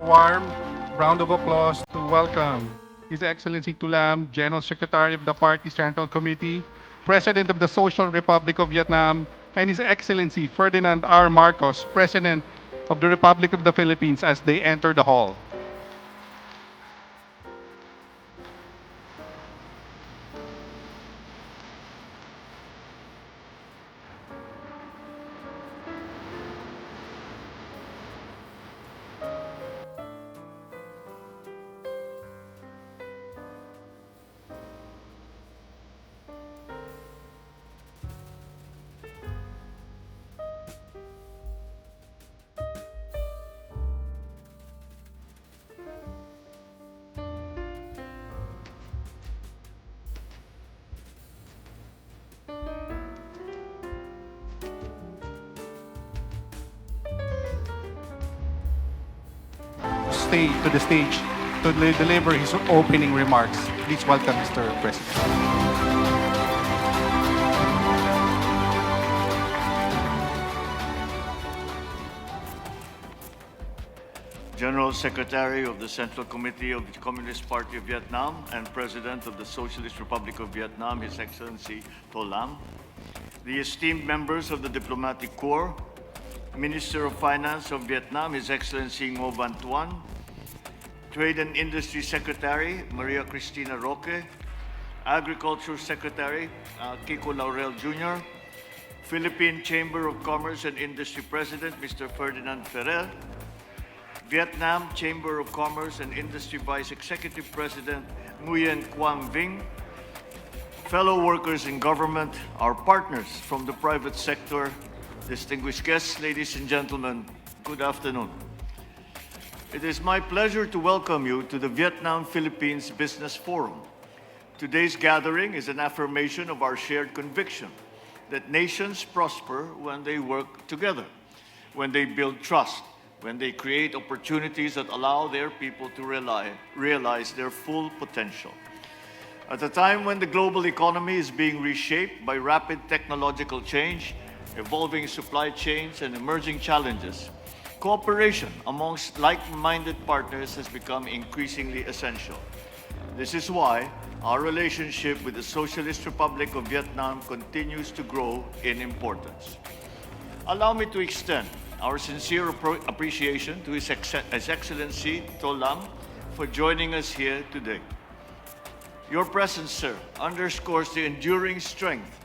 Warm round of applause to welcome His Excellency Tulam, General Secretary of the Party Central Committee, President of the Social Republic of Vietnam, and His Excellency Ferdinand R. Marcos, President of the Republic of the Philippines, as they enter the hall. Stay to the stage to deliver his opening remarks. Please welcome Mr. President. General Secretary of the Central Committee of the Communist Party of Vietnam and President of the Socialist Republic of Vietnam, His Excellency To Lam, the esteemed members of the Diplomatic Corps, Minister of Finance of Vietnam, His Excellency Ngo Van Tuan, Trade and Industry Secretary Maria Cristina Roque, Agriculture Secretary Kiko Laurel Jr., Philippine Chamber of Commerce and Industry President Mr. Ferdinand Ferrer, Vietnam Chamber of Commerce and Industry Vice Executive President Nguyen Quang Vinh, fellow workers in government, our partners from the private sector, distinguished guests, ladies and gentlemen, good afternoon. It is my pleasure to welcome you to the Vietnam-Philippines Business Forum. Today's gathering is an affirmation of our shared conviction that nations prosper when they work together, when they build trust, when they create opportunities that allow their people to realize their full potential. At a time when the global economy is being reshaped by rapid technological change, evolving supply chains, and emerging challenges, cooperation amongst like-minded partners has become increasingly essential. This is why our relationship with the Socialist Republic of Vietnam continues to grow in importance. Allow me to extend our sincere appreciation to His Excellency To Lam for joining us here today. Your presence, sir, underscores the enduring strength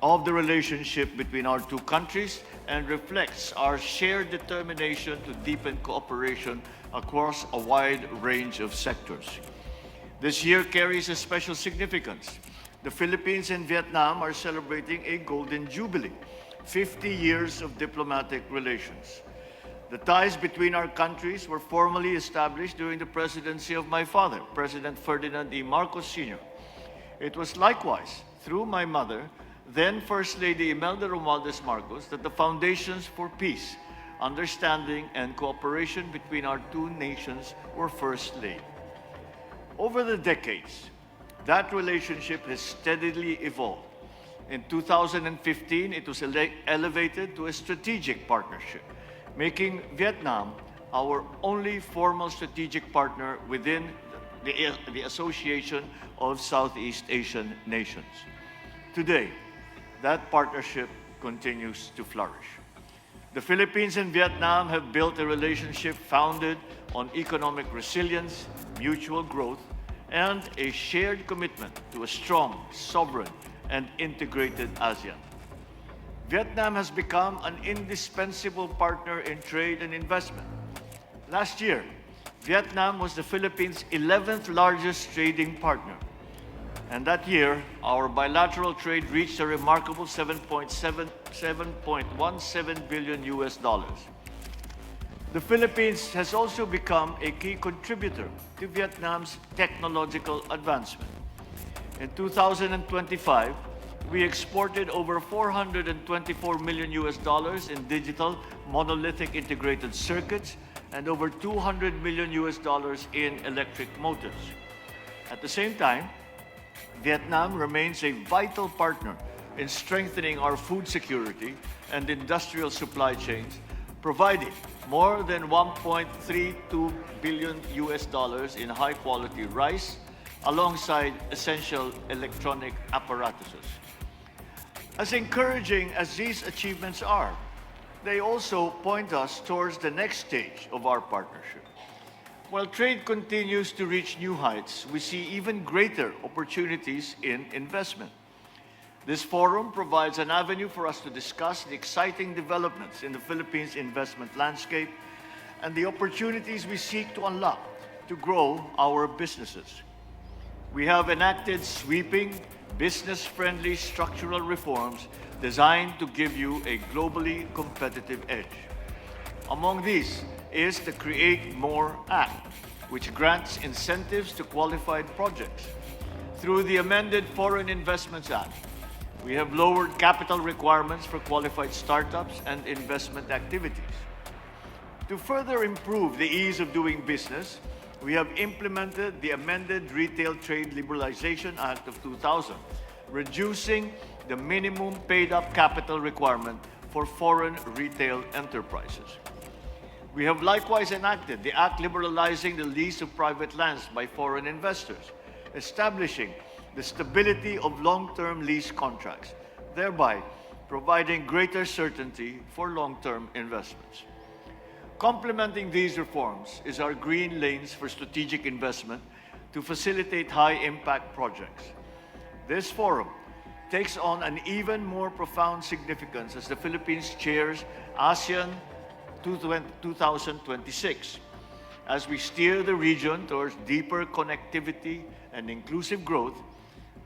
of the relationship between our two countries and reflects our shared determination to deepen cooperation across a wide range of sectors. This year carries a special significance. The Philippines and Vietnam are celebrating a golden jubilee, 50 years of diplomatic relations. The ties between our countries were formally established during the presidency of my father, President Ferdinand E. Marcos Sr. It was likewise through my mother, then First Lady Imelda Romualdez Marcos, that the foundations for peace, understanding, and cooperation between our two nations were first laid. Over the decades, that relationship has steadily evolved. In 2015, it was elevated to a strategic partnership, making Vietnam our only formal strategic partner within the Association of Southeast Asian Nations. Today, that partnership continues to flourish. The Philippines and Vietnam have built a relationship founded on economic resilience, mutual growth, and a shared commitment to a strong, sovereign, and integrated ASEAN. Vietnam has become an indispensable partner in trade and investment. Last year, Vietnam was the Philippines' 11th largest trading partner. And that year, our bilateral trade reached a remarkable $7.17 billion US. The Philippines has also become a key contributor to Vietnam's technological advancement. In 2025, we exported over $424 million US in digital monolithic integrated circuits and over $200 million US in electric motors. At the same time, Vietnam remains a vital partner in strengthening our food security and industrial supply chains, providing more than $1.32 billion in high-quality rice alongside essential electronic apparatuses. As encouraging as these achievements are, they also point us towards the next stage of our partnership. While trade continues to reach new heights, we see even greater opportunities in investment. This forum provides an avenue for us to discuss the exciting developments in the Philippines investment landscape and the opportunities we seek to unlock to grow our businesses. We have enacted sweeping, business-friendly structural reforms designed to give you a globally competitive edge. Among these is the Create More Act, which grants incentives to qualified projects. Through the amended Foreign Investments Act, we have lowered capital requirements for qualified startups and investment activities. To further improve the ease of doing business, we have implemented the amended Retail Trade Liberalization Act of 2000, reducing the minimum paid-up capital requirement for foreign retail enterprises. We have likewise enacted the Act liberalizing the lease of private lands by foreign investors, establishing the stability of long-term lease contracts, thereby providing greater certainty for long-term investments. Complementing these reforms is our Green Lanes for Strategic Investment to facilitate high-impact projects. This forum takes on an even more profound significance as the Philippines chairs ASEAN 2026. As we steer the region towards deeper connectivity and inclusive growth,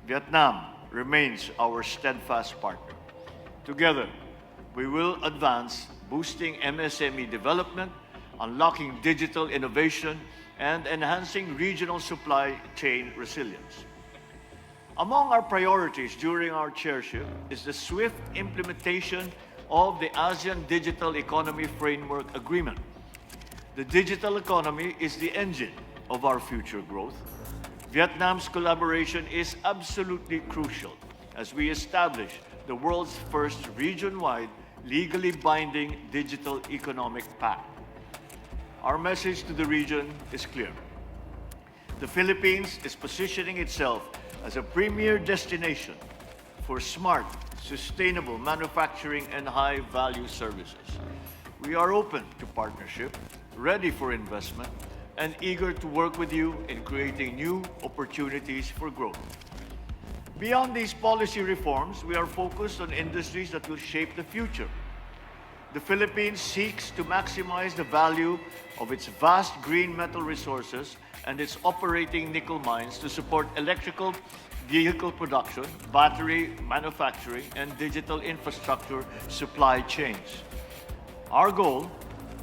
Vietnam remains our steadfast partner. Together, we will advance boosting MSME development, unlocking digital innovation, and enhancing regional supply chain resilience. Among our priorities during our chairship is the swift implementation of the ASEAN Digital Economy Framework Agreement. The digital economy is the engine of our future growth. Vietnam's collaboration is absolutely crucial as we establish the world's first region-wide, legally binding digital economic pact. Our message to the region is clear. The Philippines is positioning itself as a premier destination for smart, sustainable manufacturing and high-value services. We are open to partnership, ready for investment, and eager to work with you in creating new opportunities for growth. Beyond these policy reforms, we are focused on industries that will shape the future. The Philippines seeks to maximize the value of its vast green metal resources and its operating nickel mines to support electrical vehicle production, battery manufacturing, and digital infrastructure supply chains. Our goal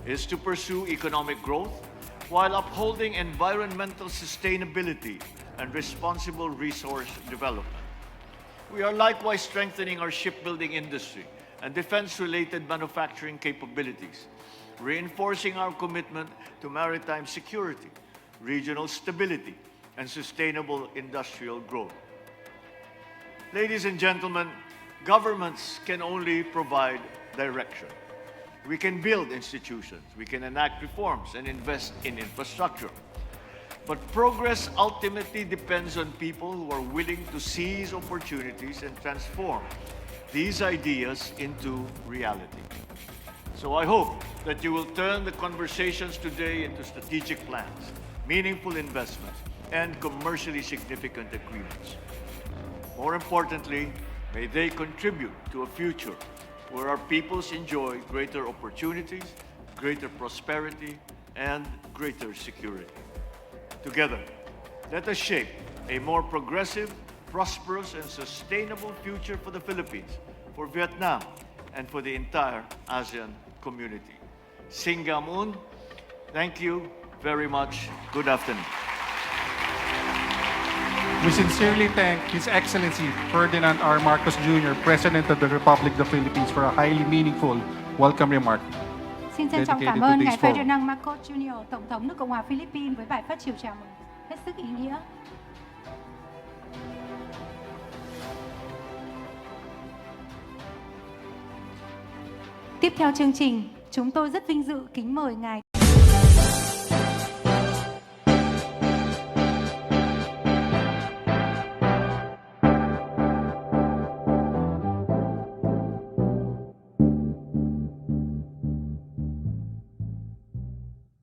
is to pursue economic growth while upholding environmental sustainability and responsible resource development. We are likewise strengthening our shipbuilding industry and defense-related manufacturing capabilities, reinforcing our commitment to maritime security, regional stability, and sustainable industrial growth. Ladies and gentlemen, governments can only provide direction. We can build institutions, we can enact reforms and invest in infrastructure. But progress ultimately depends on people who are willing to seize opportunities and transform these ideas into reality. So I hope that you will turn the conversations today into strategic plans, meaningful investments, and commercially significant agreements. More importantly, may they contribute to a future where our peoples enjoy greater opportunities, greater prosperity, and greater security. Together, let us shape a more progressive, prosperous, and sustainable future for the Philippines, for Vietnam, and for the entire ASEAN community. Singamun, thank you very much. Good afternoon. We sincerely thank His Excellency Ferdinand R. Marcos Jr., President of the Republic of the Philippines, for a highly meaningful welcome remark. Xin trân trọng Dedicated cảm to ơn this Ngài forum. Ferdinand Marcos Jr., Tổng thống nước Cộng hòa Philippines với bài phát biểu chào mừng hết sức ý nghĩa. Tiếp theo chương trình, chúng tôi rất vinh dự kính mời ngài